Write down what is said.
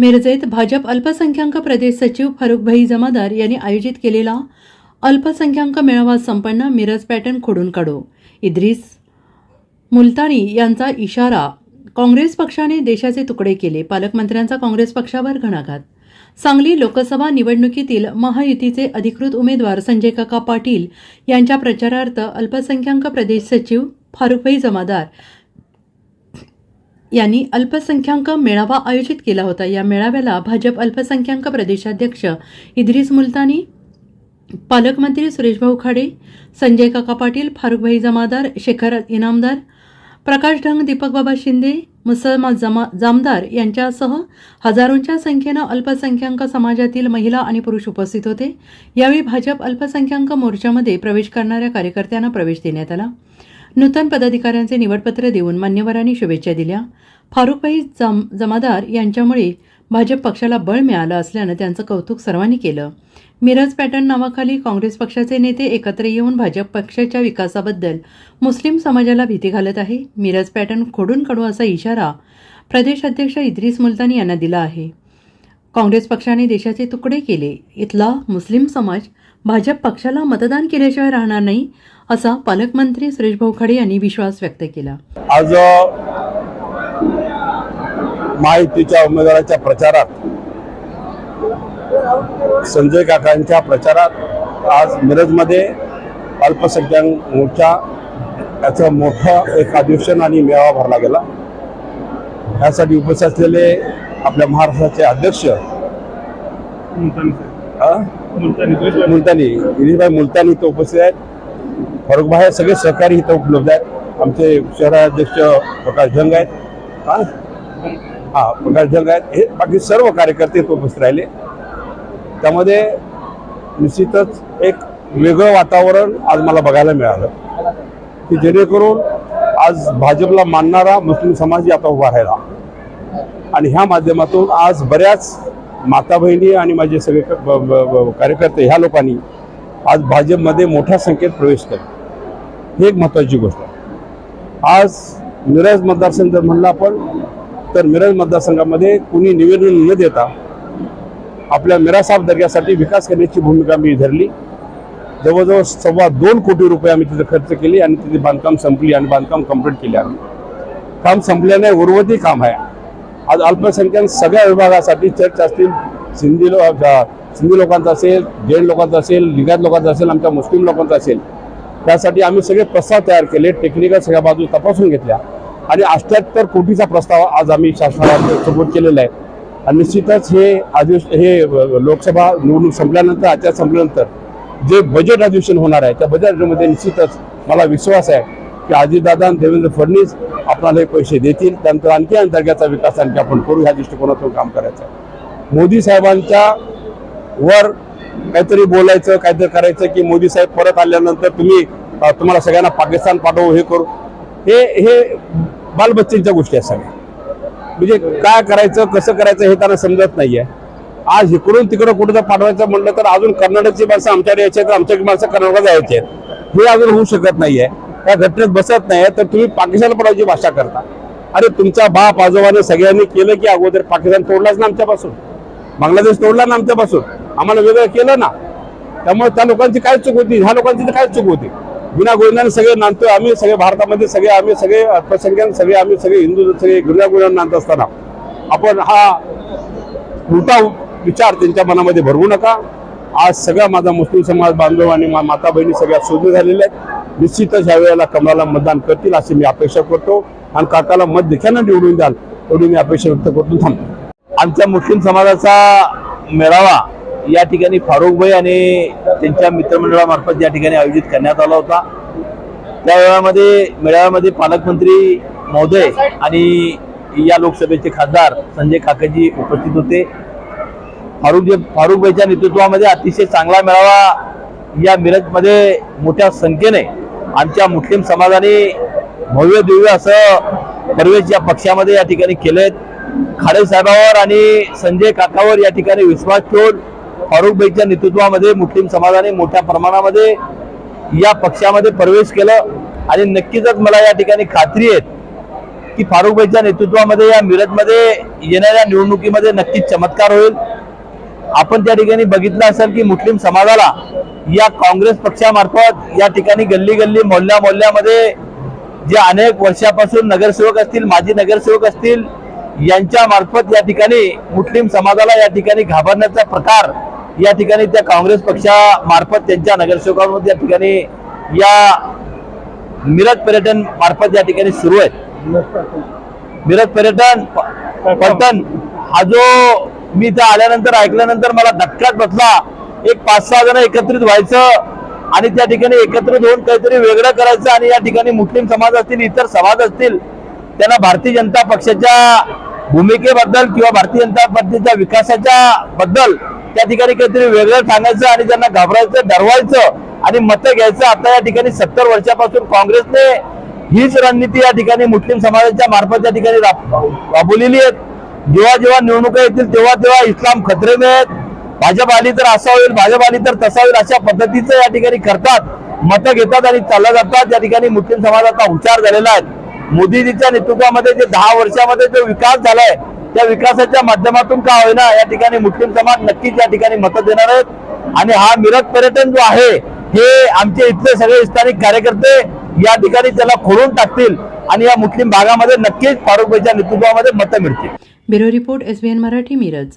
मिरजेत भाजप अल्पसंख्याक प्रदेश सचिव फारुखभाई जमादार यांनी आयोजित केलेला अल्पसंख्याक मेळावा संपन्न. मिरज पॅटर्न खोडून काढू, इद्रिस मुलतानी यांचा इशारा. काँग्रेस पक्षाने देशाचे तुकडे केले, पालकमंत्र्यांचा काँग्रेस पक्षावर घणाघात. सांगली लोकसभा निवडणुकीतील महायुतीचे अधिकृत उमेदवार संजय काका पाटील यांच्या प्रचारार्थ अल्पसंख्याक प्रदेश सचिव फारुखभाई जमादार यांनी अल्पसंख्याक मेळावा आयोजित केला होता. या मेळाव्याला भाजप अल्पसंख्याक प्रदेशाध्यक्ष इद्रिस मुलतानी, पालकमंत्री सुरेशभाऊ खाडे, संजय काका पाटील, फारुखभाई जमादार, शेखर इनामदार, प्रकाश ढंग, दीपक बाबा शिंदे, मुसलमा जामदार यांच्यासह हजारोंच्या संख्येनं अल्पसंख्याक समाजातील महिला आणि पुरुष उपस्थित होते. यावेळी भाजप अल्पसंख्याक मोर्चामध्ये प्रवेश करणाऱ्या कार्यकर्त्यांना प्रवेश देण्यात आला. नूतन पदाधिकाऱ्यांचे निवडपत्र देऊन मान्यवरांनी शुभेच्छा दिल्या. फारुखभाई जमादार यांच्यामुळे भाजप पक्षाला बळ मिळालं असल्यानं त्यांचं कौतुक सर्वांनी केलं. मिरज पॅटर्न नावाखाली काँग्रेस पक्षाचे नेते एकत्र येऊन भाजप पक्षाच्या विकासाबद्दल मुस्लिम समाजाला भीती घालत आहे. मिरज पॅटर्न खोडून काढू असा इशारा प्रदेशाध्यक्ष इद्रिस मुलतानी यांना दिला आहे. काँग्रेस पक्षाने देशाचे तुकडे केले, इथला मुस्लिम समाज भाजप पक्षाला मतदान केल्याशिवाय राहणार नाही असा पालकमंत्री सुरेशभाऊ खाडे यांनी विश्वास व्यक्त केला. आज महायुतीच्या उमेदवाराच्या प्रचारात, संजय काकांच्या प्रचारात आज मिरजमध्ये अल्पसंख्याक मोर्चा याचं मोठं एक अधिवेशन आणि मेळावा भरला गेला. यासाठी उपस्थित असलेले आपल्या महाराष्ट्राचे अध्यक्ष मुलतानी, इद्रिसभाई मुलतानी इथं उपस्थित आहेत. फारुखभाई सगळे सहकारी इथं उपलब्ध आहेत. आमचे शहराध्यक्ष प्रकाश ढंग आहेत, प्रकाश ढंग आहेत. हे बाकी सर्व कार्यकर्ते इथं उपस्थित राहिले. त्यामध्ये निश्चितच एक वेगळं वातावरण आज मला बघायला मिळालं की जेणेकरून आज भाजपला मानणारा मुस्लिम समाज आता उभा राहिला आणि ह्या माध्यमातून आज बऱ्याच माता बहिणी आणि माझे सगळे कार्यकर्ते ह्या लोकांनी आज भाजपमध्ये मोठ्या संख्येत प्रवेश केला. ही एक महत्त्वाची गोष्ट आहे. आज मिरज मतदारसंघ जर म्हणलं आपण तर मिरज मतदारसंघामध्ये कुणी निवेदन न देता आपल्या मिरासाहेब दर्ग्यासाठी विकास करण्याची भूमिका मी धरली. जवळजवळ 2.25 कोटी रुपये आम्ही तिथे खर्च केले आणि तिथे बांधकाम संपली आणि बांधकाम कंप्लीट केले. आम्ही काम संपल्याने उर्वरित काम आहे. आज अल्पसंख्याक सगळ्या विभागासाठी चर्च असतील, सिंधी लोकांचा असेल, जैन लोकांचा असेल, लिंगायत लोकांचा असेल, आमच्या मुस्लिम लोकांचा असेल, त्यासाठी आम्ही सगळे प्रस्ताव तयार केले. टेक्निकल सगळ्या बाजू तपासून घेतल्या आणि 78 कोटीचा प्रस्ताव आज आम्ही शासनाला सपोर्ट केलेला आहे. आणि निश्चितच हे लोकसभा निवडणूक संपल्यानंतर, आचार संपल्यानंतर जे बजेट अधिवेशन होणार आहे त्या बजेटमध्ये निश्चितच मला विश्वास आहे की अजितदादा आणि देवेंद्र फडणवीस आपल्याला हे पैसे देतील. त्यानंतर आणखी अंतर्गत विकास आणखी आपण करू ह्या दृष्टिकोनातून काम करायचं आहे. मोदी साहेबांच्या वर काहीतरी बोलायचं, काहीतरी करायचं की मोदी साहेब परत आल्यानंतर तुम्हाला सगळ्यांना पाकिस्तान पाठवू, हे करू, हे बालबच्चेंच्या गोष्टी आहेत सगळ्या. म्हणजे काय करायचं, कसं करायचं हे त्यांना समजत नाहीये. आज इकडून तिकडं कुठं पाठवायचं म्हटलं तर अजून कर्नाटकची माणसं आमच्याकडे यायची आहेत, आमच्या माणसं कर्नाटकात जायचे आहेत. हे अजून होऊ शकत नाहीये, त्या घटनेत बसत नाहीये. तर तुम्ही पाकिस्तान पडायची भाषा करता. अरे तुमचा बाप आजोबाने सगळ्यांनी केलं की अगोदर पाकिस्तान तोडलाच ना आमच्यापासून, बांगलादेश तोडला ना आमच्यापासून, आम्हाला वेगळं केलं ना. त्यामुळे त्या लोकांची काय चूक होती, ह्या लोकांची काय चूक होती. बिना गोविंदाने सगळे नांदतोय आम्ही, सगळे भारतामध्ये सगळे आम्ही, सगळे अल्पसंख्याक सगळे आम्ही, सगळे हिंदू सगळे बिना गोविंदाने नांदत असताना आपण हा उलटा विचार त्यांच्या मनामध्ये भरवू नका. आज सगळा माझा मुस्लिम समाज बांधव आणि माता बहिणी सगळ्या शोधून झालेल्या आहेत. निश्चितच ह्या वेळेला कमळाला मतदान करतील अशी मी अपेक्षा करतो आणि काकाला मत देखील निवडून द्याल एवढी मी अपेक्षा व्यक्त करतो. थांबतो. आमच्या मुस्लिम समाजाचा मेळावा या ठिकाणी फारुखभाई आणि त्यांच्या मित्रमंडळामार्फत या ठिकाणी आयोजित करण्यात आला होता. त्या मेळाव्यामध्ये पालकमंत्री महोदय आणि या लोकसभेचे खासदार संजय काकाजी उपस्थित होते. फारुखभाईच्या नेतृत्वामध्ये अतिशय चांगला मेळावा या मिरजमध्ये मोठ्या संख्येने आमच्या मुस्लिम समाजाने भव्य दिव्य असं प्रवेश या पक्षामध्ये या ठिकाणी केलेत. खाडे साहेबांवर आणि संजय काकावर या ठिकाणी विश्वास ठेवून फारुखभाईच्या नेतृत्वामध्ये मुस्लिम समाजाने मोठ्या प्रमाणामध्ये या पक्षामध्ये प्रवेश केलं आणि नक्कीच मला या ठिकाणी खात्री आहे की फारुखभाईच्या नेतृत्वामध्ये या मिरजमध्ये येणाऱ्या निवडणुकीमध्ये नक्कीच चमत्कार होईल. आपण त्या ठिकाणी बघितलं असेल की मुस्लिम समाजाला या काँग्रेस पक्षामार्फत या ठिकाणी गल्ली गल्ली मोहल्ल्या मोहल्ल्यामध्ये जे अनेक वर्षापासून नगरसेवक असतील, माजी नगरसेवक असतील, यांच्या मार्फत या ठिकाणी मुस्लिम समाजाला या ठिकाणी घाबरण्याचा प्रकार या ठिकाणी त्या काँग्रेस पक्षामार्फत त्यांच्या नगरसेवकांमध्ये या ठिकाणी या मिरज पर्यटन मार्फत या ठिकाणी सुरू आहेत. मिरज पर्यटन हा जो मी इथं आल्यानंतर ऐकल्यानंतर मला धक्काच बसला. एक 5-6 जण एकत्रित व्हायचं आणि त्या ठिकाणी एकत्रित होऊन काहीतरी वेगळं करायचं आणि या ठिकाणी मुस्लिम समाज असतील, इतर समाज असतील, त्यांना भारतीय जनता पक्षाच्या भूमिकेबद्दल किंवा भारतीय जनता पार्टीच्या विकासाच्या बद्दल त्या ठिकाणी काहीतरी वेगळं सांगायचं आणि त्यांना घाबरायचं, डरवायचं आणि मतं घ्यायचं. आता या ठिकाणी 70 वर्षापासून काँग्रेसने हीच रणनीती या ठिकाणी मुस्लिम समाजाच्या मार्फत या ठिकाणी राबवलेली आहे. जेव्हा जेव्हा निवडणुका येतील तेव्हा तेव्हा इस्लाम खतरे में आहेत, भाजप आली तर असा होईल, भाजप आली तर तसा होईल, अशा पद्धतीचं या ठिकाणी करतात, मतं घेतात आणि चालला जातात. या ठिकाणी मुस्लिम समाजाचा हुशार झालेला आहे. मोदीजीच्या नेतृत्वामध्ये जे 10 वर्षामध्ये जो विकास झालाय त्या विकासाच्या माध्यमातून का होईना या ठिकाणी मुस्लिम समाज नक्कीच या ठिकाणी मतं देणार आहेत. आणि हा मिरज पर्यटन जो आहे हे आमचे इथले सगळे स्थानिक कार्यकर्ते या ठिकाणी त्याला खोडून टाकतील आणि या मुस्लिम भागामध्ये नक्कीच फारुखभाईच्या नेतृत्वामध्ये मतं मिळतील. Bureau report SBN Marathi, Miraj.